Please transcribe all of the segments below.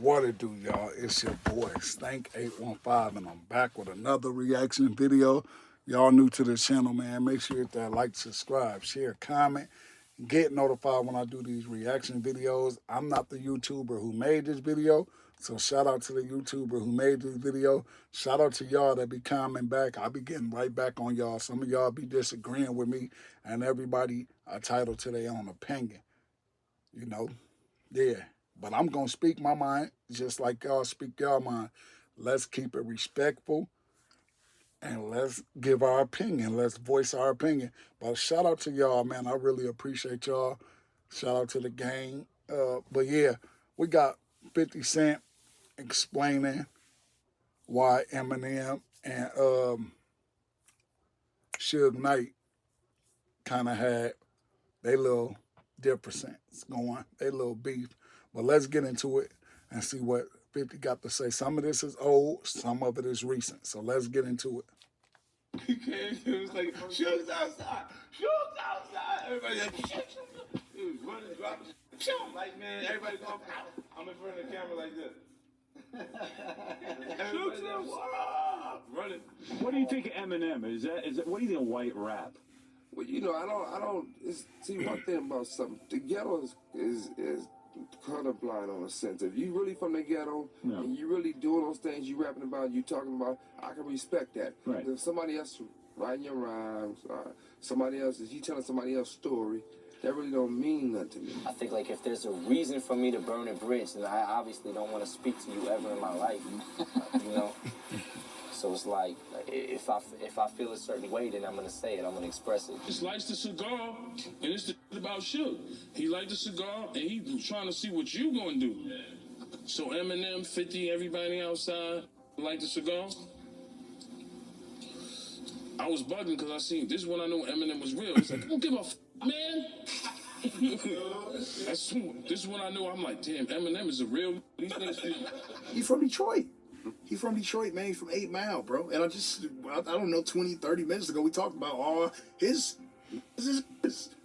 What it do, y'all? It's your boy Stank815, and I'm back with another reaction video. Y'all new to this channel, man. Make sure you hit that like, subscribe, share, comment, get notified when I do these reaction videos. I'm not the YouTuber who made this video, so shout out to the YouTuber who made this video. Shout out to y'all that be commenting back. I be getting right back on y'all. Some of y'all be disagreeing with me, and everybody entitled to their own opinion. You know, yeah. But I'm going to speak my mind just like y'all speak y'all mind. Let's keep it respectful and let's give our opinion. Let's voice our opinion. But shout out to y'all, man. I really appreciate y'all. Shout out to the gang. But yeah, we got 50 Cent explaining why Eminem and Suge Knight kind of had they little differences going, they little beef. But let's get into it and see what 50 got to say. Some of this is old, some of it is recent. So let's get into it. It was like, Suge's outside, Suge's outside. Everybody like, Suge. He was running, dropping, Suge. Like, man, everybody going, I'm in front of the camera like this. Everybody's like, whoa, running. What do you think of Eminem? Is that what do you think of white rap? Well, I don't. See, one thing about something, the ghetto is colorblind on a sense. If you really from the ghetto and you really doing those things you rapping about, you talking about, I can respect that. Right. If somebody else writing your rhymes, somebody else, if you telling somebody else's story, that really don't mean nothing to me. I think, like, if there's a reason for me to burn a bridge, then I obviously don't want to speak to you ever in my life, you know? So it's like, if I feel a certain way, then I'm going to say it. I'm going to express it. Just likes the cigar, and it's about Suge. He liked the cigar, and he trying to see what you going to do. So Eminem, 50, everybody outside like the cigar. I was bugging because I seen this when I knew Eminem was real. It's like, I don't give a man. This is when I knew. I'm like, damn, Eminem is a real. He's from Detroit. He's from Detroit, man. He's from 8 Mile, bro. And I don't know, 20, 30 minutes ago, we talked about all his.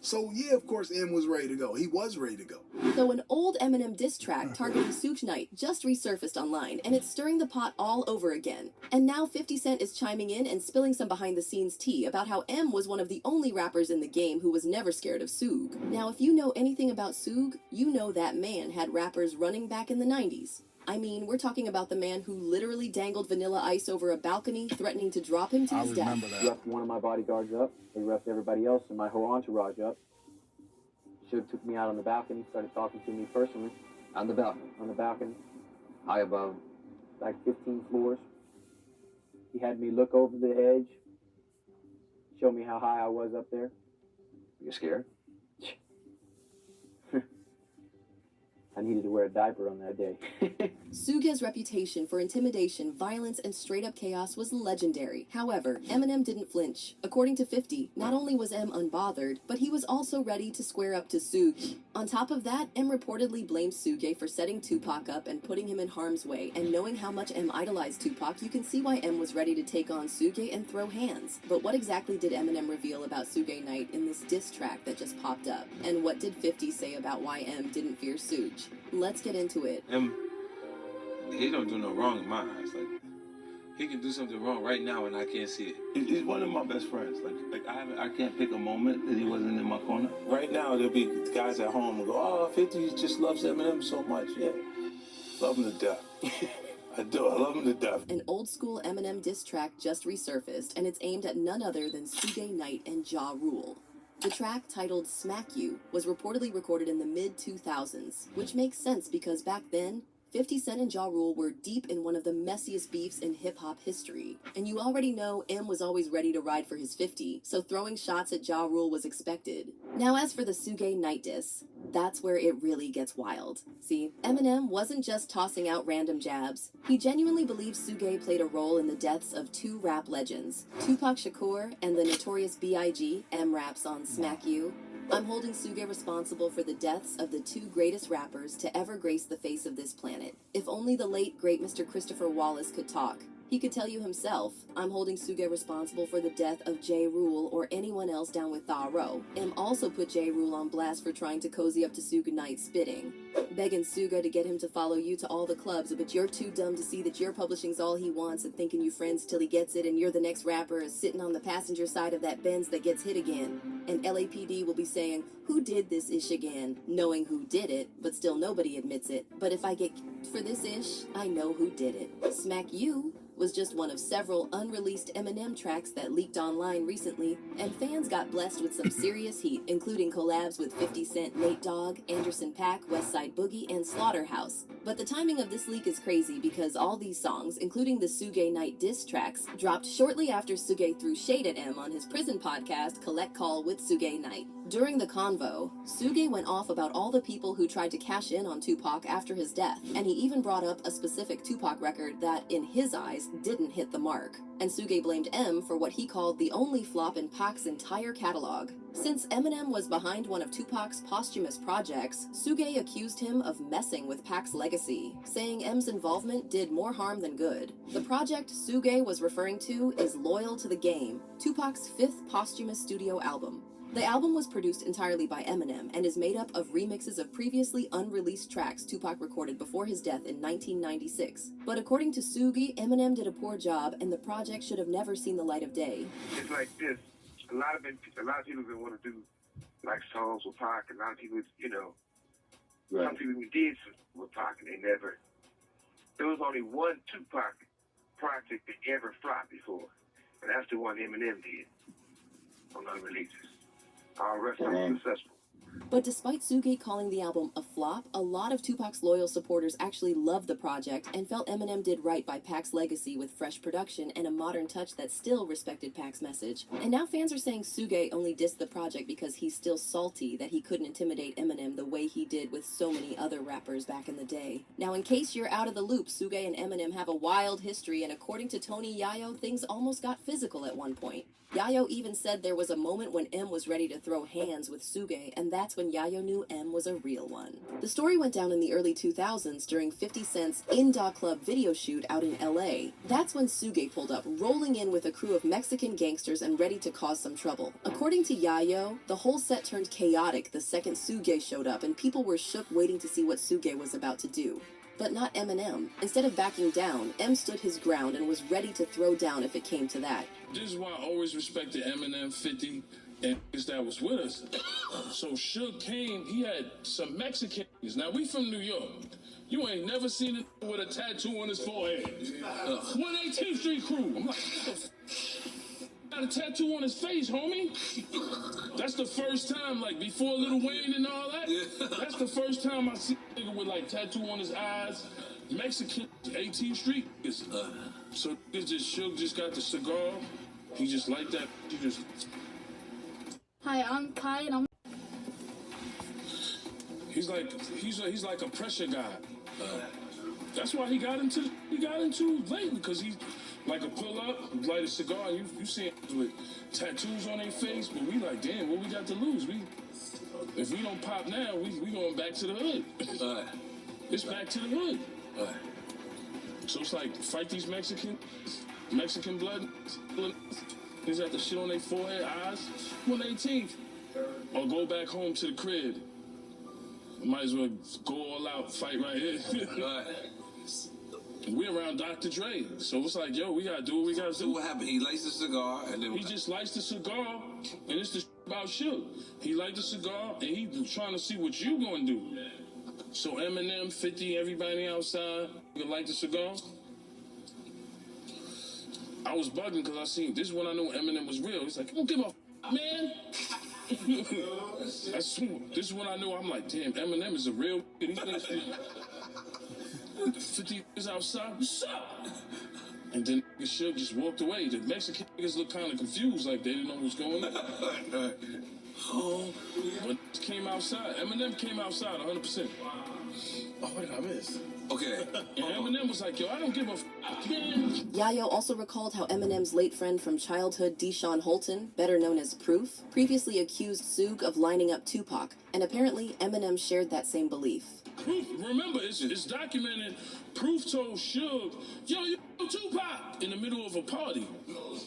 So, yeah, of course, M was ready to go. He was ready to go. So an old Eminem diss track targeting Suge Knight just resurfaced online, and it's stirring the pot all over again. And now 50 Cent is chiming in and spilling some behind-the-scenes tea about how M was one of the only rappers in the game who was never scared of Suge. Now, if you know anything about Suge, you know that man had rappers running back in the 90s. I mean, we're talking about the man who literally dangled Vanilla Ice over a balcony, threatening to drop him to his death. That. Roughed one of my bodyguards up. They roughed everybody else and my whole entourage up. Suge took me out on the balcony, started talking to me personally. On the balcony? On the balcony. High above? Like 15 floors. He had me look over the edge, show me how high I was up there. You scared? I needed to wear a diaper on that day. Suge's reputation for intimidation, violence, and straight-up chaos was legendary. However, Eminem didn't flinch. According to 50, not only was M unbothered, but he was also ready to square up to Suge. On top of that, M reportedly blamed Suge for setting Tupac up and putting him in harm's way, and knowing how much M idolized Tupac, you can see why M was ready to take on Suge and throw hands. But what exactly did Eminem reveal about Suge Knight in this diss track that just popped up? And what did 50 say about why M didn't fear Suge? Let's get into it. He don't do no wrong in my eyes. Like, he can do something wrong right now and I can't see it. He's one of my best friends. Like I can't pick a moment that he wasn't in my corner. Right now there'll be guys at home and go, oh, 50 just loves Eminem so much. Yeah, love him to death. I do. I love him to death. An old school Eminem diss track just resurfaced, and it's aimed at none other than Suge Knight and Ja Rule. The track, titled Smack You, was reportedly recorded in the mid-2000s, which makes sense because back then, 50 Cent and Ja Rule were deep in one of the messiest beefs in hip-hop history. And you already know M was always ready to ride for his 50, so throwing shots at Ja Rule was expected. Now as for the Suge Knight diss, that's where it really gets wild. See, Eminem wasn't just tossing out random jabs. He genuinely believes Suge played a role in the deaths of two rap legends, Tupac Shakur and the notorious B.I.G. M raps on Smack You. I'm holding Suge responsible for the deaths of the two greatest rappers to ever grace the face of this planet. If only the late, great Mr. Christopher Wallace could talk. He could tell you himself, I'm holding Suge responsible for the death of J. Rule or anyone else down with Tha Ro. M also put J. Rule on blast for trying to cozy up to Suge Knight spitting. Begging Suge to get him to follow you to all the clubs, but you're too dumb to see that your publishing's all he wants and thinking you friends till he gets it and you're the next rapper sitting on the passenger side of that Benz that gets hit again. And LAPD will be saying, who did this ish again? Knowing who did it, but still nobody admits it. But if I get for this ish, I know who did it. Smack You was just one of several unreleased Eminem tracks that leaked online recently, and fans got blessed with some serious heat, including collabs with 50 Cent, Nate Dogg, Anderson .Paak, Westside Boogie, and Slaughterhouse. But the timing of this leak is crazy because all these songs, including the Suge Knight diss tracks, dropped shortly after Suge threw shade at M on his prison podcast, Collect Call with Suge Knight. During the convo, Suge went off about all the people who tried to cash in on Tupac after his death, and he even brought up a specific Tupac record that, in his eyes, didn't hit the mark. And Suge blamed M for what he called the only flop in Pac's entire catalog. Since Eminem was behind one of Tupac's posthumous projects, Suge accused him of messing with Pac's legacy, saying M's involvement did more harm than good. The project Suge was referring to is Loyal to the Game, Tupac's fifth posthumous studio album. The album was produced entirely by Eminem and is made up of remixes of previously unreleased tracks Tupac recorded before his death in 1996. But according to Suge, Eminem did a poor job and the project should have never seen the light of day. It's like this. A lot of people that want to do like songs with Pac. A lot of people, some people did with Pac and they never. There was only one Tupac project that ever flopped before, and that's the one Eminem did on unreleases. All the rest of them successful. But despite Suge calling the album a flop, a lot of Tupac's loyal supporters actually loved the project and felt Eminem did right by Pac's legacy with fresh production and a modern touch that still respected Pac's message. And now fans are saying Suge only dissed the project because he's still salty that he couldn't intimidate Eminem the way he did with so many other rappers back in the day. Now, in case you're out of the loop, Suge and Eminem have a wild history, and according to Tony Yayo, things almost got physical at one point. Yayo even said there was a moment when M was ready to throw hands with Suge, and that's when Yayo knew M was a real one. The story went down in the early 2000s during 50 Cent's In Da Club video shoot out in LA. That's when Suge pulled up, rolling in with a crew of Mexican gangsters and ready to cause some trouble. According to Yayo, the whole set turned chaotic the second Suge showed up, and people were shook waiting to see what Suge was about to do. But not Eminem. Instead of backing down, M stood his ground and was ready to throw down if it came to that. This is why I always respected Eminem, 50, and that was with us. So Suge came, he had some Mexicans. Now, we from New York. You ain't never seen a with a tattoo on his forehead. 118th Street crew. I'm like, what the got a tattoo on his face, homie. That's the first time, like, before Lil Wayne and all that. That's the first time I see a nigga with, like, tattoo on his eyes. Mexican, 18th Street. So it's just Suge just got the cigar. He just like that. He just. Hi, I'm Kai, and I'm. He's like a pressure guy. That's why he got into late, because he like a pull up, light a cigar. You see him with tattoos on their face, but we like, damn, what we got to lose? If we don't pop now, we going back to the hood. It's back to the hood. So it's like, fight these Mexican blood. He's got the shit on their forehead, eyes. 118th. Or go back home to the crib. Might as well go all out, fight right here. We're around Dr. Dre. So it's like, yo, we gotta do what we gotta do. So what happened? He lights the cigar and then... He just lights the cigar, and it's the about Suge. He light the cigar, and he trying to see what you gonna do. So Eminem, 50, everybody outside, you light the cigar. I was bugging because I seen, this is when I knew Eminem was real. He's like, I don't give a man. This is when I knew, I'm like, damn, Eminem is a real 50 is outside, what's up? And then Suge just walked away. The Mexican niggas looked kind of confused, like they didn't know what was going on. But came outside. Eminem came outside 100%. Oh, what did I miss? Okay. And Eminem was like, yo, I don't give a man. Yayo also recalled how Eminem's late friend from childhood, Deshaun Holton, better known as Proof, previously accused Suge of lining up Tupac, and apparently Eminem shared that same belief. Proof, remember, it's documented. Proof told Suge, yo, Tupac, in the middle of a party.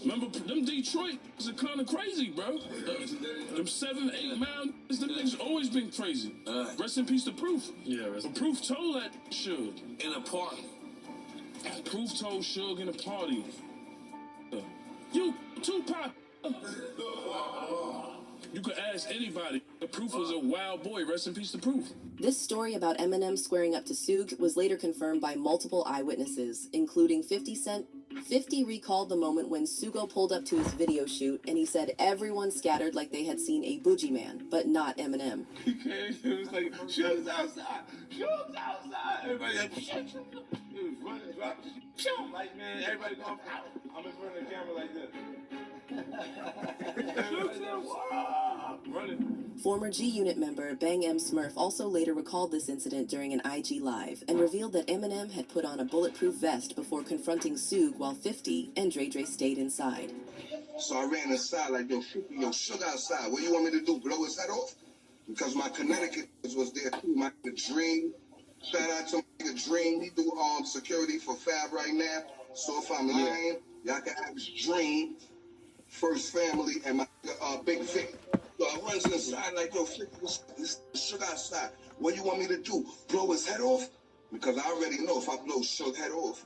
Remember, them Detroit are kind of crazy, bro. Them 7, 8 mile, them niggas always been crazy. Rest in peace to Proof. Yeah, but Proof told that Suge. In a party. Proof told Suge in a party. You, Tupac. You could ask anybody. Proof was a wild boy. Rest in peace to Proof. This story about Eminem squaring up to Suge was later confirmed by multiple eyewitnesses, including 50 Cent. 50 recalled the moment when Suge pulled up to his video shoot, and he said everyone scattered like they had seen a bougie man, but not Eminem. He came, it was like, Suge's outside. Suge's outside. Everybody like, shit. He was running, dropping, shoot. Like, man, everybody going, I'm in front of the camera like this. Former G-Unit member Bang M. Smurf also later recalled this incident during an IG Live and revealed that Eminem had put on a bulletproof vest before confronting Suge while 50 and Dre stayed inside. So I ran inside like, yo, Suge outside. What do you want me to do, blow his head off? Because my Connecticut was there too. My Dream, shout out to my Dream. He do security for Fab right now. So if I'm lying, y'all can ask Dream, First Family, and my Big Vic. So I runs inside like, yo, this Suge outside. What do you want me to do? Blow his head off? Because I already know if I blow Suge's head off,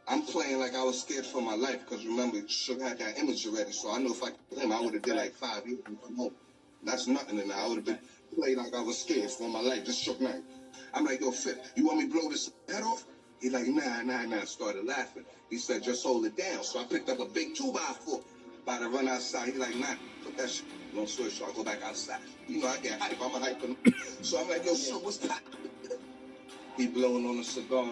I'm playing like I was scared for my life. Because remember, Suge had that image already. So I know if I killed him, I would have did like 5 years and come home. That's nothing in there. I would have been played like I was scared for my life. Just Suge Knight. I'm like, yo, Fit, you want me to blow this head off? He like, nah. Started laughing. He said, just hold it down. So I picked up a big 2x4. About to run outside. He like, nah, put that shit. Long story short, I go back outside. You know, I get hype. I'm a hype. So I'm like, yo, Suge, what's that? He blowing on a cigar.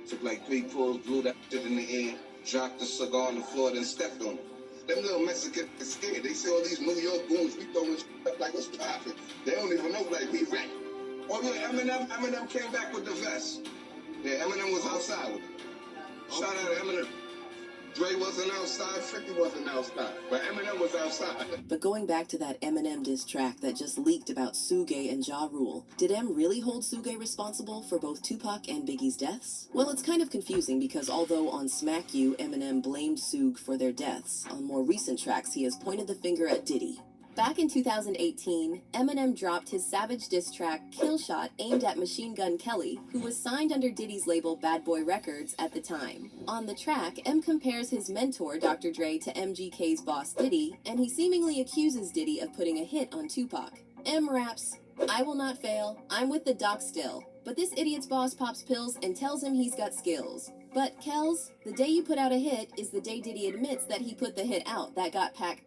Took like 3 pulls, blew that shit in the air, dropped the cigar on the floor, then stepped on it. Them little Mexicans are scared. They see all these New York goons. We throwing shit up like it's popping. They don't even know like we rap. Oh yeah, Eminem came back with the vest. Yeah, Eminem was outside with it. Shout out to Eminem. Dre wasn't outside, 50 wasn't outside, but Eminem was outside. But going back to that Eminem diss track that just leaked about Suge and Ja Rule, did Em really hold Suge responsible for both Tupac and Biggie's deaths? Well, it's kind of confusing because although on Smack You, Eminem blamed Suge for their deaths, on more recent tracks he has pointed the finger at Diddy. Back in 2018, Eminem dropped his savage diss track Kill Shot aimed at Machine Gun Kelly, who was signed under Diddy's label Bad Boy Records at the time. On the track, Em compares his mentor, Dr. Dre, to MGK's boss Diddy, and he seemingly accuses Diddy of putting a hit on Tupac. Em raps, "I will not fail, I'm with the doc still, but this idiot's boss pops pills and tells him he's got skills. But, Kells, the day you put out a hit is the day Diddy admits that he put the hit out that got packed."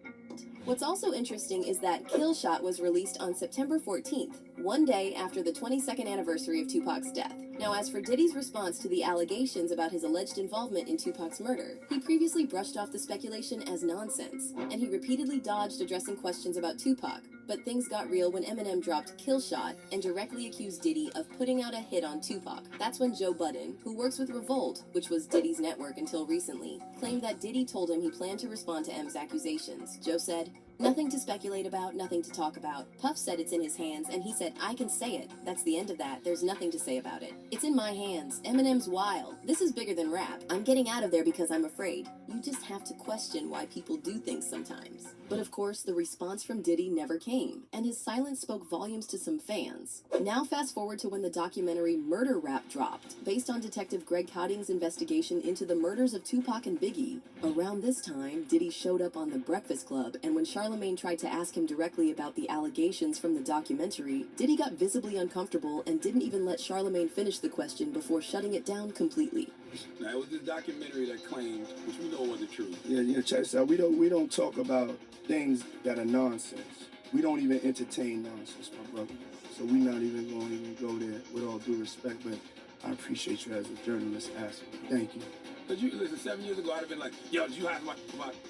What's also interesting is that Kill Shot was released on September 14th, one day after the 22nd anniversary of Tupac's death. Now, as for Diddy's response to the allegations about his alleged involvement in Tupac's murder, he previously brushed off the speculation as nonsense, and he repeatedly dodged addressing questions about Tupac. But things got real when Eminem dropped Kill Shot and directly accused Diddy of putting out a hit on Tupac. That's when Joe Budden, who works with Revolt, which was Diddy's network until recently, claimed that Diddy told him he planned to respond to M's accusations. Joe said, "Nothing to speculate about, nothing to talk about. Puff said it's in his hands, and he said, I can say it. That's the end of that. There's nothing to say about it. It's in my hands. Eminem's wild. This is bigger than rap. I'm getting out of there because I'm afraid." You just have to question why people do things sometimes. But of course, the response from Diddy never came, and his silence spoke volumes to some fans. Now fast forward to when the documentary Murder Rap dropped, based on Detective Greg Cotting's investigation into the murders of Tupac and Biggie. Around this time, Diddy showed up on The Breakfast Club, and when Charlamagne tried to ask him directly about the allegations from the documentary, Diddy got visibly uncomfortable and didn't even let Charlamagne finish the question before shutting it down completely. Now, it was this documentary that claimed, which we know wasn't true. Yeah, check this out. We don't talk about things that are nonsense. We don't even entertain nonsense, my brother. So we're not even going to even go there with all due respect, but I appreciate you as a journalist asking. Thank you. Because you, listen, 7 years ago, I'd have been like, yo, did you have my,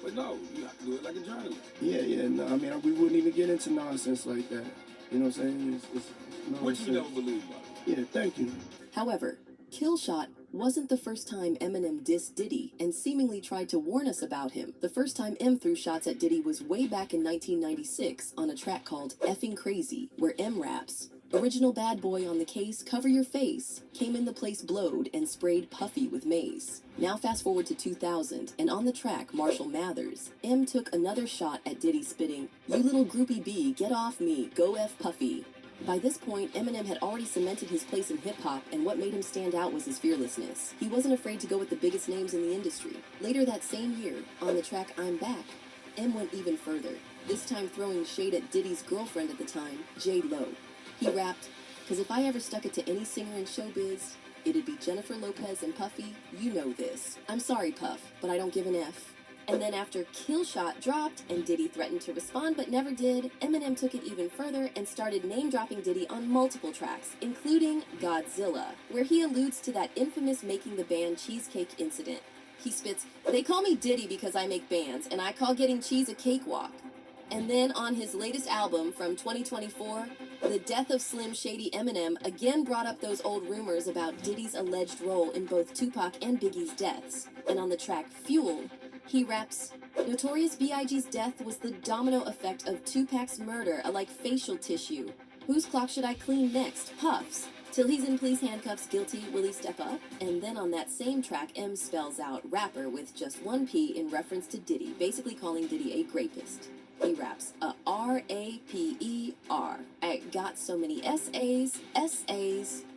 but no, you have to do it like a journalist. Yeah, no, I mean, we wouldn't even get into nonsense like that. You know what I'm saying? It's Which you never believed about it. Yeah, thank you. However, Kill Shot wasn't the first time Eminem dissed Diddy and seemingly tried to warn us about him. The first time M threw shots at Diddy was way back in 1996 on a track called Effing Crazy, where M raps, Original bad boy on the case, cover your face, came in the place blowed and sprayed Puffy with mace. Now fast forward to 2000, and on the track Marshall Mathers, M took another shot at Diddy spitting, "You little groupie B, get off me, go F Puffy." By this point, Eminem had already cemented his place in hip-hop, and what made him stand out was his fearlessness. He wasn't afraid to go with the biggest names in the industry. Later that same year, on the track I'm Back, M went even further, this time throwing shade at Diddy's girlfriend at the time, J. Lo. He rapped, "'Cause if I ever stuck it to any singer in showbiz, it'd be Jennifer Lopez and Puffy, you know this. I'm sorry, Puff, but I don't give an F." And then after Kill Shot dropped and Diddy threatened to respond but never did, Eminem took it even further and started name-dropping Diddy on multiple tracks, including Godzilla, where he alludes to that infamous making the band Cheesecake incident. He spits, "They call me Diddy because I make bands, and I call getting cheese a cakewalk." And then on his latest album from 2024, The Death of Slim Shady Eminem again brought up those old rumors about Diddy's alleged role in both Tupac and Biggie's deaths. And on the track Fuel, he raps, "Notorious B.I.G.'s death was the domino effect of Tupac's murder, like facial tissue. Whose clock should I clean next? Puff's. Till he's in police handcuffs, guilty, will he step up?" And then on that same track, M spells out rapper with just one P in reference to Diddy, basically calling Diddy a grapist. He raps, R-A-P-E-R. I got so many S-A's.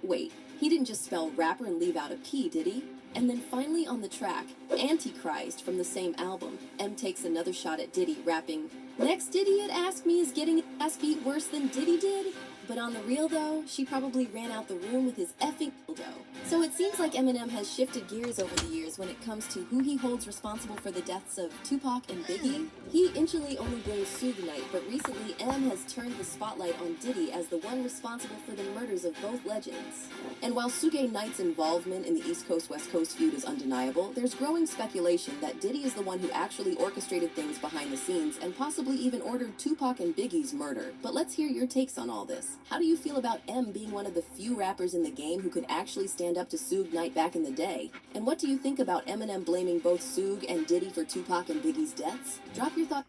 Wait, he didn't just spell rapper and leave out a P, did he? And then finally on the track, Antichrist from the same album, M takes another shot at Diddy, rapping, "Next idiot asked me is getting his ass beat worse than Diddy did?" But on the real though, she probably ran out the room with his effing dildo. So it seems like Eminem has shifted gears over the years when it comes to who he holds responsible for the deaths of Tupac and Biggie. He initially only blamed Suge Knight, but recently M has turned the spotlight on Diddy as the one responsible for the murders of both legends. And while Suge Knight's involvement in the East Coast-West Coast feud is undeniable, there's growing speculation that Diddy is the one who actually orchestrated things behind the scenes and possibly even ordered Tupac and Biggie's murder. But let's hear your takes on all this. How do you feel about M being one of the few rappers in the game who could actually stand up to Suge Knight back in the day? And what do you think about Eminem blaming both Suge and Diddy for Tupac and Biggie's deaths? Drop your thoughts.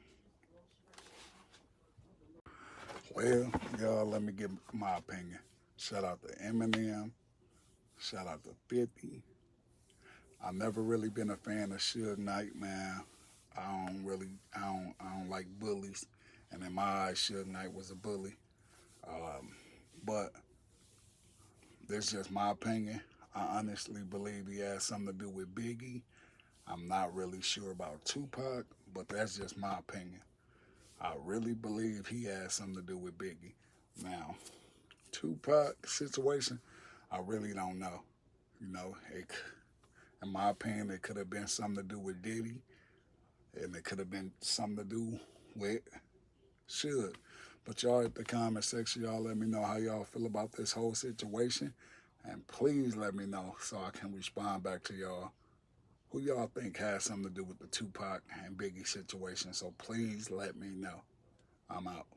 Well, y'all, let me give my opinion. Shout out to Eminem. Shout out to 50. I've never really been a fan of Suge Knight, man. I don't like bullies. And in my eyes, Suge Knight was a bully. But that's just my opinion. I honestly believe he has something to do with Biggie. I'm not really sure about Tupac, but that's just my opinion. I really believe he has something to do with Biggie. Now, Tupac situation, I really don't know. You know, in my opinion, it could have been something to do with Diddy, and it could have been something to do with Suge. But y'all at the comment section, y'all let me know how y'all feel about this whole situation. And please let me know so I can respond back to y'all. Who y'all think has something to do with the Tupac and Biggie situation? So please let me know. I'm out.